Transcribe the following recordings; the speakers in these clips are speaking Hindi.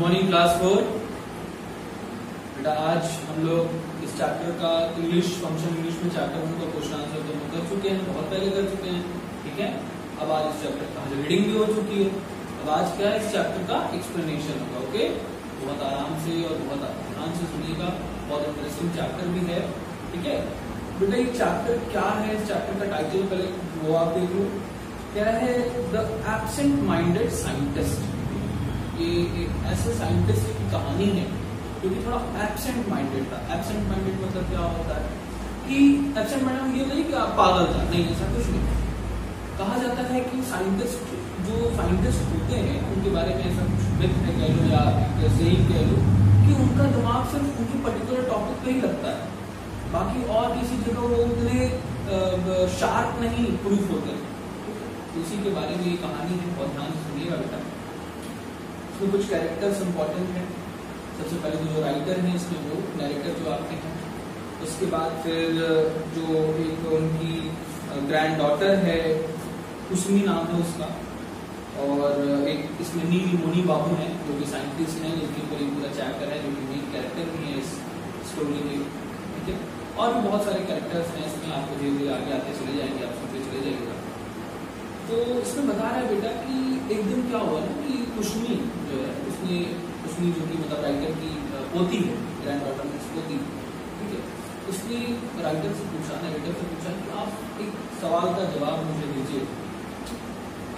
Morning class 4। बेटा आज हम लोग इस चैप्टर का इंग्लिश फंक्शन इंग्लिश में चैप्टर 1 का क्वेश्चन आंसर दोनों कर चुके हैं, बहुत पहले कर चुके हैं। ठीक है, अब आज इस चैप्टर का रीडिंग भी हो चुकी है। अब आज क्या है, इस चैप्टर का एक्सप्लेनेशन होगा। ओके, बहुत आराम से और बहुत ध्यान से सुनिएगा, बहुत इंटरेस्टिंग चैप्टर भी है। ठीक है बेटा, ये चैप्टर क्या है, इस चैप्टर का टाइटल पहले वो आप देख लो, क्या है, द एब्सेंट माइंडेड साइंटिस्ट। ये एक ऐसे साइंटिस्ट की कहानी है जो कि थोड़ा एब्सेंट माइंडेड था। एब्सेंट माइंडेड मतलब क्या होता है कि एब्सेंट माइंडेड ये नहीं कि आप पागल था, नहीं, ऐसा कुछ नहीं। कहा जाता है कि साइंटिस्ट जो साइंटिस्ट होते हैं उनके बारे में ऐसा कुछ मिथ है कह लो या ऐसे ही कह लो कि उनका दिमाग सिर्फ उनके पर्टिकुलर टॉपिक पे ही लगता है, बाकी और किसी जगह वो उतने शार्प नहीं प्रूफ होते। तो इसी के बारे में ये कहानी है, बहुत ध्यान से सुनिएगा बेटा। इसमें कुछ कैरेक्टर्स इंपॉर्टेंट हैं। सबसे पहले तो जो राइटर हैं इसमें वो नैरेटर जो आपके हैं, उसके बाद फिर जो एक उनकी ग्रैंड डॉटर है, कुसमी नाम है उसका, और एक इसमें नील मुनि बाबू हैं जो कि साइंटिस्ट हैं, जिनके ऊपर एक पूरा चैप्टर है, जो कि मेन कैरेक्टर भी है इस स्टोरी में। ठीक है, और भी बहुत सारे कैरेक्टर्स हैं इसमें, आपको धीरे धीरे आगे आते चले जाएंगे, आप सुनते चले जाइएगा। तो इसमें बता रहा है बेटा कि एक दिन क्या हुआ ना कि कुसमी जो है, उसने कुसमी जो कि मतलब राइटर की पोती है, ग्रैंड डॉटर में पोती, ठीक है, उसने राइटर से पूछा, नरेटर से पूछा कि आप एक सवाल का जवाब मुझे दीजिए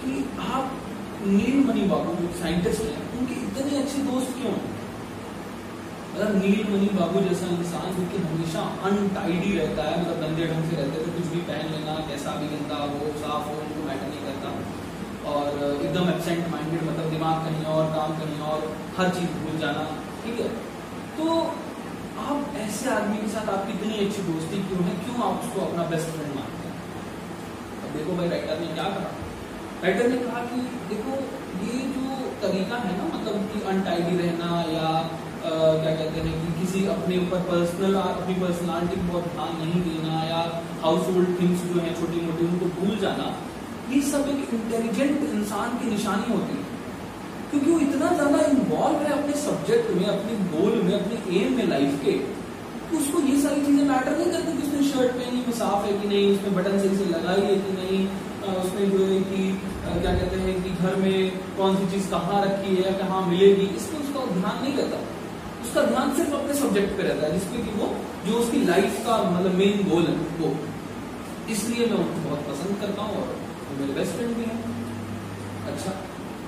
कि आप नीलमणि बाबू जो साइंटिस्ट हैं उनके इतने अच्छे दोस्त क्यों हैं? मतलब नीलमणि बाबू जैसा इंसान जो कि हमेशा अनटाइडी रहता है, मतलब गंदे ढंग से रहते थे, कुछ भी पहन लेना, कैसा भी गंदा हो साफ हो उनको मैटर नहीं करता, और एकदम एब्सेंट माइंडेड, मतलब दिमाग कहीं और काम कहीं और, हर चीज भूल जाना। ठीक है, तो आप ऐसे आदमी के साथ आपकी इतनी अच्छी दोस्ती क्यों है, क्यों आप उसको अपना बेस्ट फ्रेंड मानते हैं? अब देखो भाई, राइटर ने क्या कहा, राइटर ने कहा कि देखो ये जो तरीका है ना, मतलब कि अनटाइडी रहना या क्या कहते हैं कि किसी अपने ऊपर अपनी पर्सनालिटी को बहुत ध्यान नहीं देना, या हाउस होल्ड थिंग्स जो है छोटी मोटी उनको भूल जाना, ये सब एक इंटेलिजेंट इंसान की निशानी होती है, क्योंकि वो इतना ज्यादा इन्वॉल्व है अपने सब्जेक्ट में, अपने गोल में, अपने एम में लाइफ के, तो उसको ये सारी चीजें मैटर नहीं करती कि उसने शर्ट पहनी में साफ है कि नहीं, उसमें बटन सही से लगाई है कि नहीं, उसमें जो है कि क्या कहते हैं कि घर में कौन सी चीज कहाँ रखी है, कहाँ मिलेगी, इसमें उसका ध्यान नहीं करता। उसका ध्यान सिर्फ अपने सब्जेक्ट पे रहता है, जिसपे कि वो जो उसकी लाइफ का मतलब मेन गोल है वो। इसलिए मैं उनको बहुत पसंद करता हूँ और वो मेरे बेस्ट फ्रेंड भी हैं। अच्छा,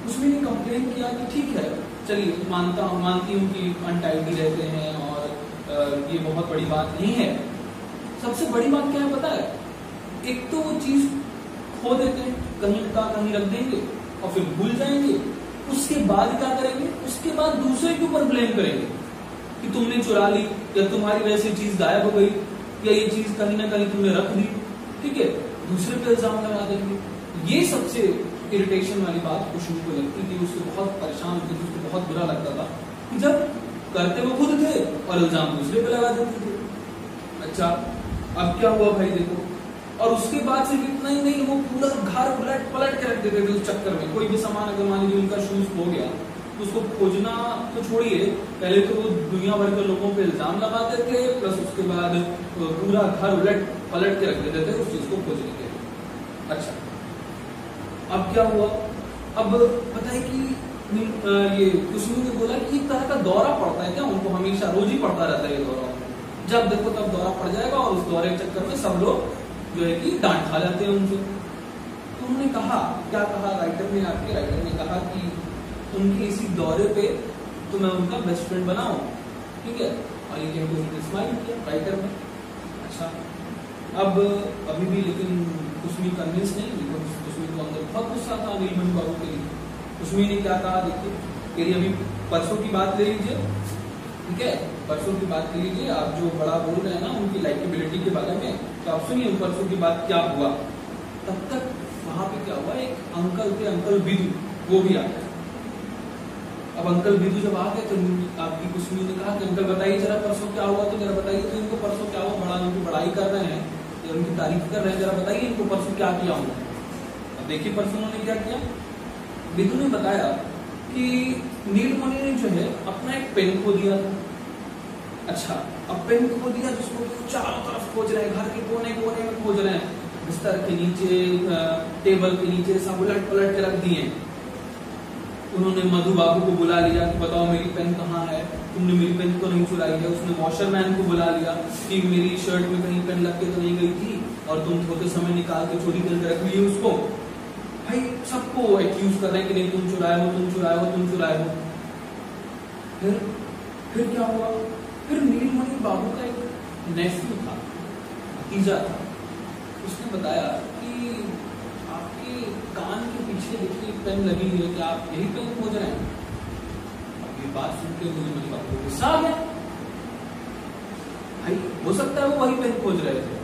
उसमें ने कंप्लेन किया कि ठीक है, चलिए मानती हूँ कि अनटाइडी रहते हैं और ये बहुत बड़ी बात नहीं है। सबसे बड़ी बात क्या है पता है, एक तो वो चीज खो देते हैं, कहीं का कहीं रख देंगे और फिर भूल जाएंगे, उसके बाद क्या करेंगे, उसके बाद दूसरे के ऊपर ब्लेम करेंगे कि तुमने चुरा ली, या तुम्हारी वजह से चीज गायब हो गई, या ये चीज कहीं ना कहीं तुमने रख दी। ठीक है, दूसरे पे इल्जाम लगा देंगे। ये सबसे इरिटेशन वाली बात कुसमी को लगती थी, उसको बहुत परेशान होती थी, उसको बहुत बुरा लगता था कि जब करते वो खुद थे और इल्जाम दूसरे पे लगा देते थे। अच्छा, अब क्या हुआ भाई देखो, और उसके बाद सिर्फ इतना ही नहीं, वो पूरा घर उलट पलट के रख देते थे उस चक्कर में। कोई भी सामान अगर मान लीजिए उनका शूज खो गया तो उसको खोजना तो छोड़िए, पहले तो वो दुनिया भर के लोगों पे इल्जाम लगाते थे, प्लस उसके बाद पूरा घर उलट पलट के रख देते थे उस चीज को खोजने के लिए। अच्छा, अब क्या हुआ, अब बताए कि ये कुसमी ने बोला कि एक तरह का दौरा पड़ता है क्या उनको, हमेशा रोज ही पड़ता रहता है ये दौरा, जब देखो तब दौरा पड़ जाएगा, और उस दौरे के चक्कर में सब लोग जो है कि डांट खा जाते हैं उनसे। तो उन्होंने कहा, क्या कहा राइटर ने, आपके राइटर ने कहा कि उनके इसी दौरे पे तो मैं उनका बेस्ट फ्रेंड बनाऊं। ठीक है, और ये कहकर उसने स्माइल किया राइटर ने। अच्छा, अब अभी भी लेकिन कुसमी कन्विंस नहीं, लेकिन कुसमी को अंदर बहुत गुस्सा था नीलमणि बाबू के लिए। कुसमी ने क्या कहा, देखिए तेरी अभी परसों की बात ले लीजिए, ठीक है, परसों की बात ले लीजिए, आप जो बड़ा बोल रहे हैं ना उनकी लाइकेबिलिटी के बारे में, तो आप सुनिए परसों की बात क्या हुआ। तब तक वहां पे क्या हुआ, एक अंकल थे, अंकल बिदू, वो भी आ गए। अब अंकल बिदू जब आ गए तो आपकी कुसमी ने कहा कि अंकल बताइए जरा परसों क्या हुआ, तो जरा बताइए, तो इनको परसों क्या हुआ, बड़ा उनकी बड़ाई कर रहे हैं या उनकी तारीफ कर रहे हैं, जरा बताइए इनको परसों क्या किया उन्होंने। अब देखिए परसों उन्होंने क्या किया। बिदू ने बताया कि नीलमणि ने जो है अपना एक पेन खो दिया था। अच्छा, अब पेन खो दिया जिसको चारों तरफ खोज रहे हैं, घर के कोने कोने में खोज रहे हैं, बिस्तर के नीचे, टेबल के नीचे, सब उलट पलट के रख दिए। उन्होंने मधु बाबू को बुला लिया कि बताओ मेरी पेन कहाँ है, तुमने मेरी पेन तो नहीं चुराई है। उसने वॉशरमैन को बुला लिया कि मेरी शर्ट में कहीं पेन लग के तो नहीं गई थी और तुम धोते समय निकाल के चोरी करके रख लिए उसको। भाई सबको एक्यूज कर रहे हैं कि नहीं तुम चुराए हो, तुम चुराए हो, तुम चुराए हो। फिर क्या हुआ? फिर नीलमणि बाबू का एक नेफ्यू था, भतीजा था, उसने बताया कि आपके कान के पीछे देखिए पेन लगी हुई है, क्या आप यही पेन खोज रहे हैं? अब ये बात सुनकर नीलमणि बाबू को गुस्सा आ गया। भाई हो सकता है वो वही पेन खोज रहे थे,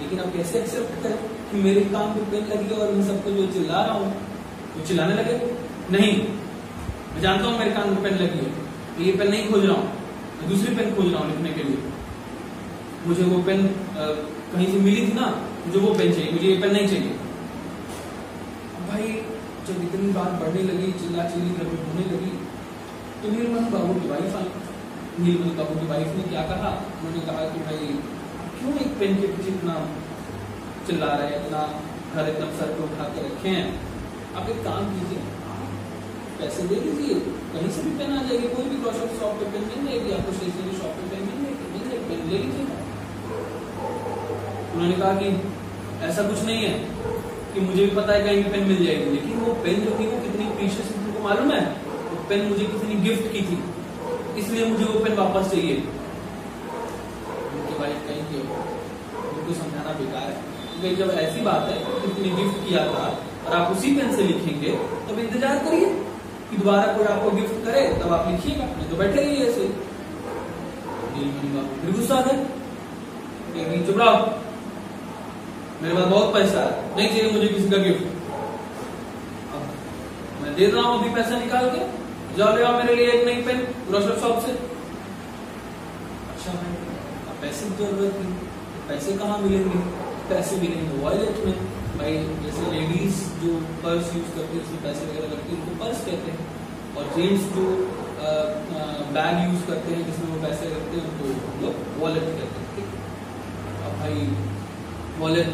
लेकिन आप कैसे एक्सेप्ट करें कि मेरे कान पे पेन लगी है और मैं सबको जो चिल्ला रहा हूँ वो चिल्लाने लगे? नहीं, मैं जानता हूँ मेरे कान में पेन लगी है, तो ये पेन नहीं खोज रहा हूँ, मैं दूसरी पेन खोज रहा हूँ लिखने के लिए। मुझे वो पेन कहीं से मिली थी ना, मुझे वो पेन चाहिए, मुझे ये पेन नहीं चाहिए। भाई जब इतनी बात बढ़ने लगी, चिल्ला चिल्ली होने लगी, तो नीलमणि बाबू की वाइफ आई। नीलमणि बाबू की वाइफ ने क्या कहा? उन्होंने कहा कि भाई क्यों एक पेन के पीछे इतना चिल्ला रहे हैं, इतना घर एकदम सर पे उठा के रखे हैं, आप एक काम कीजिए, पैसे दे दीजिए, कहीं से भी पेन आ जाएगी, कोई भी ग्रोसरी शॉप पे पेन मिल जाएगी आपको, स्टेशनरी शॉप पे पेन मिल जाएगी, पेन ले लीजिए। उन्होंने कहा कि ऐसा कुछ नहीं है कि मुझे भी पता है कहीं भी पेन मिल जाएगी, लेकिन वो पेन जो थी वो कितनी प्रीशियस थी तुमको मालूम है? वो पेन मुझे किसी ने गिफ्ट की थी, इसलिए मुझे वो पेन वापस चाहिए। उनके वाइफ कहेंगे उनको समझाना बेकार है, क्योंकि जब ऐसी बात है कि किसी ने गिफ्ट किया था और आप उसी पेन से लिखेंगे तब इंतजार करिए कि दोबारा कोई आपको गिफ्ट करे तब आप लिखिएगा, नहीं तो बैठे रहिए ऐसे। फिर गुस्सा आ गया, चुप रहो, मेरे पास बहुत पैसा है, नहीं चाहिए मुझे किसी का गिफ्ट, अब मैं दे रहा हूं अभी पैसा निकाल के, जाओ ले आओ मेरे लिए एक नई पेन ग्रोसरी शॉप से। अच्छा भाई, अब पैसे की जरूरत थी, पैसे कहाँ मिलेंगे? पैसे मिलेंगे वॉलेट में। भाई जैसे लेडीज जो पर्स यूज करती है उसमें पैसे वगैरह लगते हैं, उनको पर्स कहते हैं, और जेंट्स जो बैग यूज करते हैं जिसमें वो पैसे रखते हैं उनको हम लोग वॉलेट कहते हैं। ठीक, अब भाई वॉलेट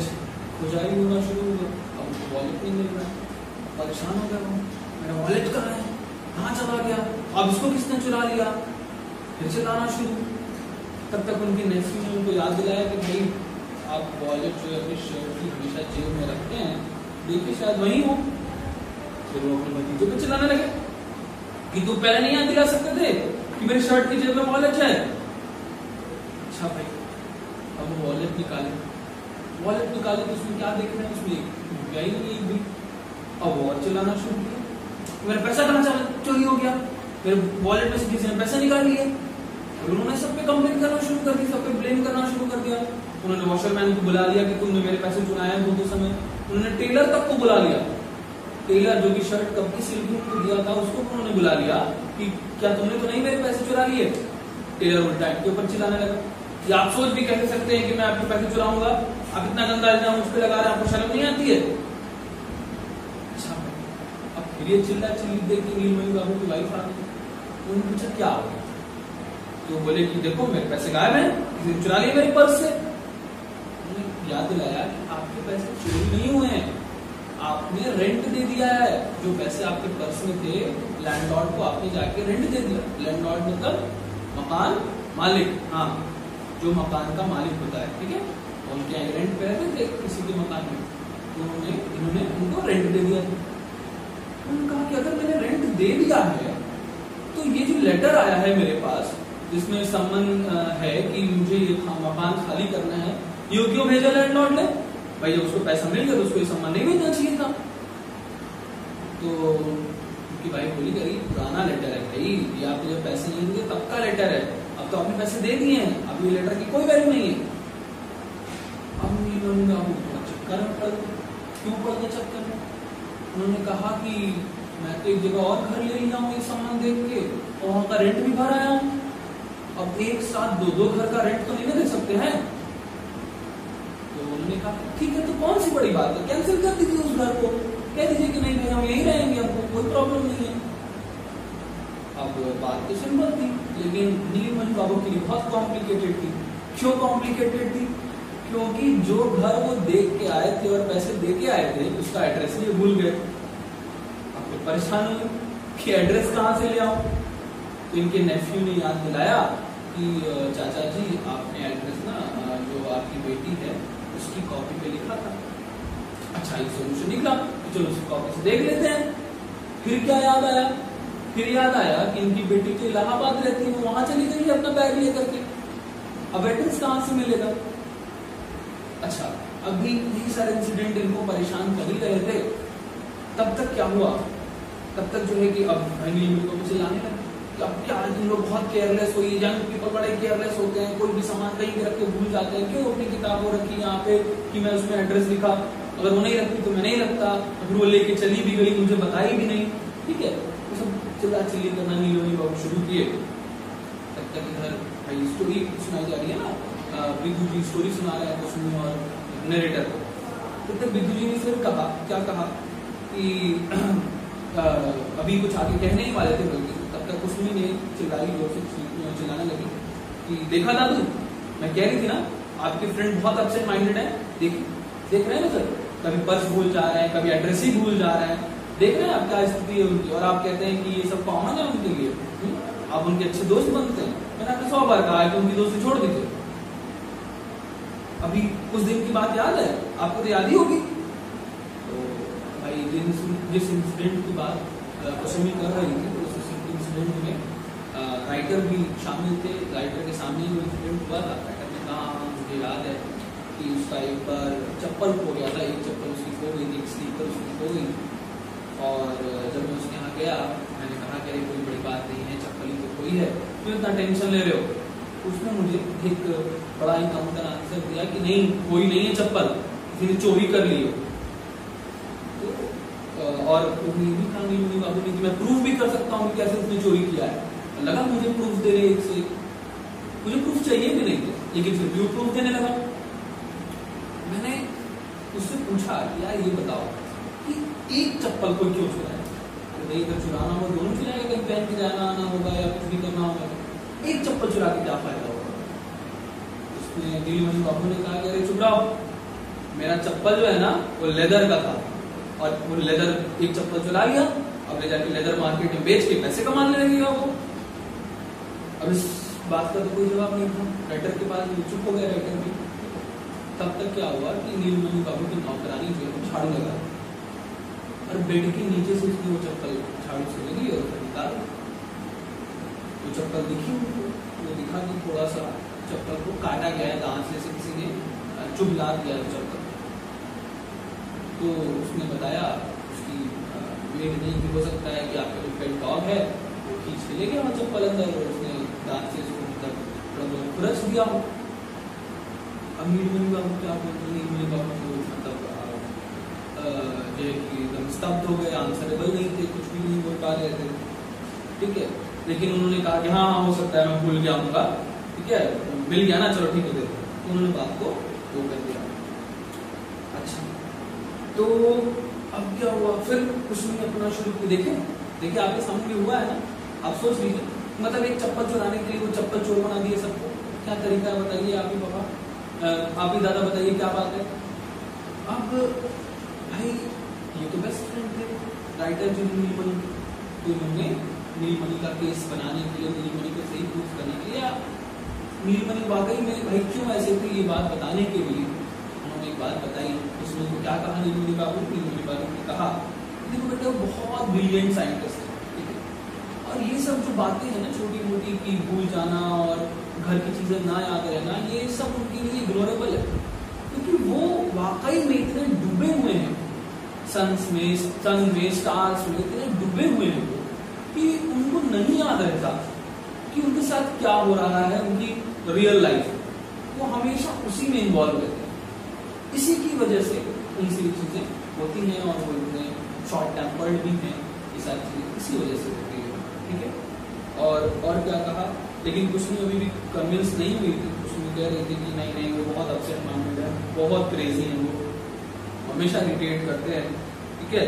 खुजारी होना शुरू हुआ, अब उनको वॉलेट नहीं मिल रहा, परेशान हो गया, मेरा वॉलेट कहाँ है, कहाँ चला गया, अब इसको किसने चुरा लिया? फिर से लाना शुरू। तब तक उनके नेफ्यू ने उनको याद दिलाया कि भाई आप वॉलेट जो है अपनी शर्ट की हमेशा जेब में रखते हैं, देखिए शायद वही हो। फिर वो अपने भतीजे को चिल्लाने लगे कि तू पहले नहीं याद दिला सकते थे कि मेरी शर्ट की जेब में वॉलेट है? अच्छा भाई, अब वो वॉलेट निकाले तो उसमें क्या देख रहे हैं? उसमें गया ही नहीं भी। अब वो चिल्लाना शुरू किया, मेरा पैसा कहाँ चोरी हो गया, मेरे वॉलेट में से किसी ने पैसा निकाल लिए। उन्होंने सब पे कंप्लेन करना शुरू कर दी, सब पे ब्लेम करना शुरू कर दिया। उन्होंने वॉशरमैन को बुला लिया कि तुमने मेरे पैसे चुराए धोते समय। उन्होंने टेलर तक को बुला लिया, टेलर जो कि शर्ट कब की सिल्की को दिया था उसको उन्होंने बुला लिया कि क्या तुमने तो नहीं मेरे पैसे चुरा लिए? टेलर उल्टा इनके ऊपर चिल्लाने लगा कि आप सोच भी कह सकते हैं कि मैं आपके पैसे चुराऊंगा, आप इतना गंदा इल्जाम मुझ पे लगा रहे हैं, आपको शर्म नहीं आती है? अच्छा, अब फिर ये चिल्ला चिल्ली देख के नीलमणि बाबू की वाइफ आ गई, उन्होंने पूछा क्या हो गया? तो बोले कि देखो मेरे पैसे गायब हैं, किसी ने चुरा लिए मेरे पर्स से। याद दिलाया कि आपके पैसे चोरी नहीं हुए हैं, आपने रेंट दे दिया है, जो पैसे आपके पर्स में थे लैंडलॉर्ड को आपने जाके रेंट दे दिया। लैंडलॉर्ड मतलब मकान मालिक, हाँ, जो मकान का मालिक होता है, ठीक है, उनके यहाँ रेंट पे रहते थे किसी के मकान में, तो इन्होंने उनको रेंट दे दिया। उन्होंने कहा कि अगर मैंने रेंट दे दिया है तो ये जो लेटर आया है मेरे पास जिसमें सम्मन है कि मुझे ये मकान खाली करना है, ये क्यों भेजा लैंडलॉर्ड ने? भाई जब उसको पैसा मिल गया तो उसको ये सम्मन नहीं भेजना चाहिए था। तो उनकी भाई बोली करी पुराना लेटर है भाई, ये आपको जब पैसे नहीं देंगे तब का लेटर है, अब तो आपने पैसे दे दिए हैं, अब ये लेटर की कोई वैल्यू नहीं है। अब चक्कर में पड़ गए, क्यों पड़ गए चक्कर में? उन्होंने कहा कि मैं तो एक जगह और घर ले लिया हूँ ये सामान देख के, और वहां का रेंट भी भर आया हूँ, अब एक साथ दो घर का रेंट तो नहीं दे सकते हैं। तो उन्होंने कहा ठीक है, तो कौन सी बड़ी बात है, कैंसिल कर दीजिए उस घर को, कह दीजिए कि नहीं भाई हम यहीं रहेंगे, हमको कोई प्रॉब्लम नहीं है। अब बात तो सिंपल थी, लेकिन नीलमणि बाबू के लिए बहुत कॉम्प्लिकेटेड थी। क्यों कॉम्प्लिकेटेड थी? क्योंकि जो घर वो देख के आए थे और पैसे दे के आए थे, उसका एड्रेस ये भूल गए। अब तो परेशान हुए कि एड्रेस कहाँ से ले आऊं। तो इनके नेफ्यू ने याद दिलाया कि चाचा जी आपने एड्रेस ना जो आपकी बेटी है उसकी कॉपी पे लिखा था। अच्छा, ये सोल्यूशन निकला, चलो उसकी कॉपी से देख लेते हैं। फिर क्या याद आया? फिर याद आया कि इनकी बेटी तो इलाहाबाद रहती है, वो वहां चली गई अपना बैग लेकर के। अब एड्रेस कहाँ से मिलेगा? अच्छा, अभी यही सारे इंसिडेंट इनको परेशान कर ही रहे थे। तब तक क्या हुआ? तब तक जो है कि अब नीलमणि को चिल्लाने लगे, अब क्या तुम लोग बहुत केयरलेस हो, ये यंग पीपल बड़े केयरलेस होते हैं, कोई भी सामान कहीं भी रख के भूल जाते हैं। क्यों अपनी किताब वो रखी यहाँ पे कि मैं उसमें एड्रेस लिखा, अगर वो नहीं रखती तो मैं नहीं रखता, फिर वो लेके चली भी गई, मुझे बताई भी नहीं। ठीक है, तो सब चिल्ला चिल्ली करना नीलमणि बाबू शुरू किए। तब तक इधर भाई स्टोरी सुनाई जा रही है ना, बिद्धू जी स्टोरी सुना रहे हैं कुसुमी और नरेटर को। तब तक बिद्धू जी ने फिर कहा, क्या कहा कि अभी कुछ आगे कहने ही वाले थे, बल्कि तब तक कुसुमी ने चिल्लाई, जोर से चिल्लाने लगी कि देखा दादू, मैं कह रही थी ना आपके फ्रेंड बहुत अपसेट माइंडेड है, देख रहे हैं ना सर, कभी पर्स भूल जा रहे हैं, कभी एड्रेस ही भूल जा रहे हैं, देख रहे हैं आप क्या स्थिति है उनकी, और आप कहते हैं कि ये सब कॉमन है उनके लिए, आप उनके अच्छे दोस्त बनते हैं। मैंने आपको 100 बार कहा है कि उनकी दोस्ती छोड़ दीजिए। अभी कुछ दिन की बात याद है आपको? तो याद ही होगी। तो भाई जिस इंसिडेंट की बात कुसुमी कर रही थी, तो उस इंसिडेंट में राइटर भी शामिल थे। राइटर के सामने वो इंसिडेंट हुआ था। राइटर ने कहा मुझे याद है कि उसका एक बार चप्पल खो गया था, एक चप्पल उसकी खो गई थी, एक स्लीपर उसकी खो गई। और जब मैं उसके यहाँ गया, मैंने कहा कि कोई बड़ी बात नहीं है, चप्पल ही तो कोई है, क्यों इतना टेंशन ले रहे हो? उसने मुझे एक बड़ा ही काउंटर आंसर दिया कि नहीं, कोई नहीं है चप्पल, किसी ने चोरी कर ली हो। तो और ये भी कहा नीलमणि बाबू ने कि मैं प्रूफ भी कर सकता हूँ कैसे उसने चोरी किया है। लगा मुझे प्रूफ दे रहे, एक से मुझे प्रूफ चाहिए भी नहीं थे, लेकिन फिर भी प्रूफ देने लगा। मैंने उससे पूछा कि यार ये बताओ कि एक चप्पल को क्यों चुराया? नहीं, अगर चुराना हो दोनों चुराएगा, कहीं बैंक में जाना आना होगा या कुछ भी करना होगा, एक चप्पल चुरा के क्या फायदा होगा? उसने नीलमणि बाबू ने कहा कि अरे चुप रहो, मेरा चप्पल जो है ना वो लेदर का था, और वो लेदर एक चप्पल चुरा लिया, अब ले जाके लेदर मार्केट में बेच के पैसे कमाने लगेगा वो। अब इस बात का तो कोई जवाब नहीं था राइटर के पास, चुप हो गया राइटर भी। तब तक क्या हुआ कि नीलमणि बाबू की नौकरानी जो है झाड़ू लगा और बेड के नीचे से उसकी वो चप्पल झाड़ू से लगी और फिर निकाल वो चप्पल दिखी उनको। वो दिखा कि थोड़ा सा चप्पल को काटा गया है दांत से किसी ने चुभला दिया चप्पल। तो उसने बताया उसकी मेड नहीं कि हो सकता है कि आपका जो पेट डॉग है वो खींच के ले गया वो चप्पल अंदर, और उसने दांत से उसको मतलब थोड़ा बहुत खुरच दिया हो। अब नीलमणि बाबू क्या बोलते हैं, नीलमणि बाबू को मतलब जो है कि एकदम स्तब्ध हो गए, आंसरेबल नहीं थे, कुछ भी नहीं बोल पा रहे थे। ठीक है, लेकिन उन्होंने कहा कि हाँ हो सकता है मैं भूल गया हूँगा, ठीक है मिल गया ना, चलो ठीक है देखो। उन्होंने बात को वो कर दिया। अच्छा, तो अब क्या हुआ फिर उसने अपना शुरू किया। देखिए आपके सामने हुआ है ना, आप सोच लीजिए, मतलब एक चप्पल चुराने के लिए वो चप्पल चोर बना दिए सबको। क्या तरीका है बताइए आप ही पापा, आप ही दादा बताइए क्या बात है। अब भाई ये तो बेस्ट फ्रेंड थे राइटर जो नीलमणि, तो उन्होंने नीलमणि का केस बनाने के लिए, नीलमणि को सही प्रूफ करने के लिए, नीलमणि वाकई में भाई क्यों ऐसे थे ये बात बताने के लिए उन्होंने एक बात बताई। उसमें तो क्या कहा नीलमणि बाबू ने कहा देखो बेटा वो बहुत ब्रिलियंट साइंटिस्ट है, ठीक है, और ये सब जो बातें हैं ना छोटी मोटी की भूल जाना और घर की चीजें ना याद रहना, ये सब उनके लिए इग्नोरेबल है, क्योंकि वो वाकई में इतने डूबे हुए हैं सन में स्टार्स में, इतने डूबे हुए हैं कि उनको नहीं याद रहता कि उनके साथ क्या हो रहा है, उनकी रियल लाइफ, वो हमेशा उसी में इन्वॉल्व रहते हैं। इसी की वजह से उनसे ये चीजें होती हैं और वो इतने शॉर्ट टेम्पर्ड भी हैं, ये सारी चीजें इसी वजह से होती है। ठीक है, और क्या कहा, लेकिन कुछ नहीं अभी भी कन्विंस नहीं हुई थी। कुछ नहीं कह रही थी कि नहीं वो बहुत अपसेट माइंडेड है, बहुत क्रेजी है, वो हमेशा इरिटेट करते हैं। ठीक है,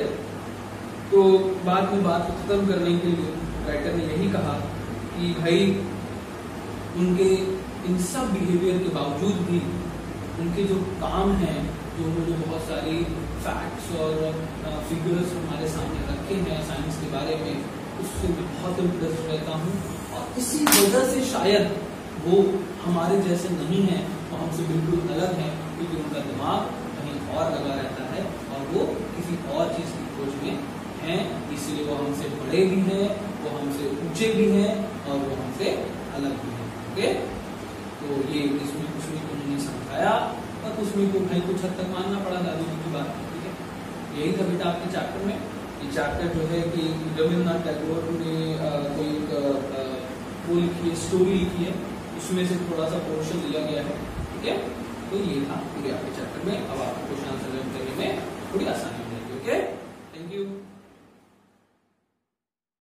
तो बाद में बात को खत्म करने के लिए राइटर ने यही कहा कि भाई उनके इन सब बिहेवियर के बावजूद भी उनके जो काम हैं, जो उन्होंने बहुत सारी फैक्ट्स और फिगर्स हमारे सामने रखे हैं साइंस के बारे में, उससे मैं बहुत इम्प्रेस रहता हूँ। और इसी वजह से शायद वो हमारे जैसे नहीं हैं, वो हमसे बिल्कुल अलग हैं, क्योंकि उनका दिमाग कहीं और लगा रहता है और वो किसी और चीज़ की खोज में हैं। इसलिए वो हमसे बड़े भी हैं, वो हमसे ऊंचे भी हैं और वो हमसे अलग भी हैं। ओके, तो ये इसमें कुछ भी उन्होंने समझाया और उसमें को भाई कुछ हद तक मानना पड़ा दादू जी की बात। ठीक है, यही था बेटा आपके चैप्टर में। ये चैप्टर जो है कि रविन्द्रनाथ टैगोर ने कोई वो लिखी है, स्टोरी लिखी है, उसमें से थोड़ा सा पोर्शन लिया गया है। ठीक है, तो ये था पूरे आपके चैप्टर में। अब आपको क्वेश्चन आंसर करने में थोड़ी आसानी